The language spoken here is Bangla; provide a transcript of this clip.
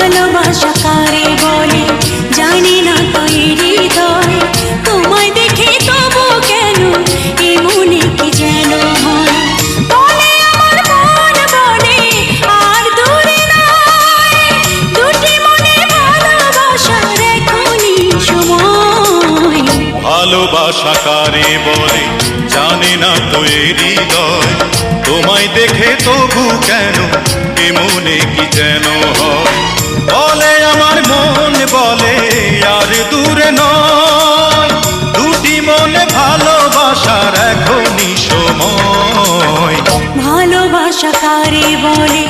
ভালোবাসা কারে বলে জানি না তো এই হৃদয়, তোমায় দেখে তবু কেন এমনে কি যেন হয়। বলে আমার মন বলে আর দূরে নয়, দুটি মনে ভালোবাসার এখনই সময়। ভালোবাসা কারে বলে জানি না তো এই হৃদয়, তোমায় দেখে তবু কেন এমনে কি যেন হয়। বলে আমার মন বলে আর দূরে নয়, দুটি মনে ভালোবাসার এখনই সময়। ভালোবাসা কারে বলে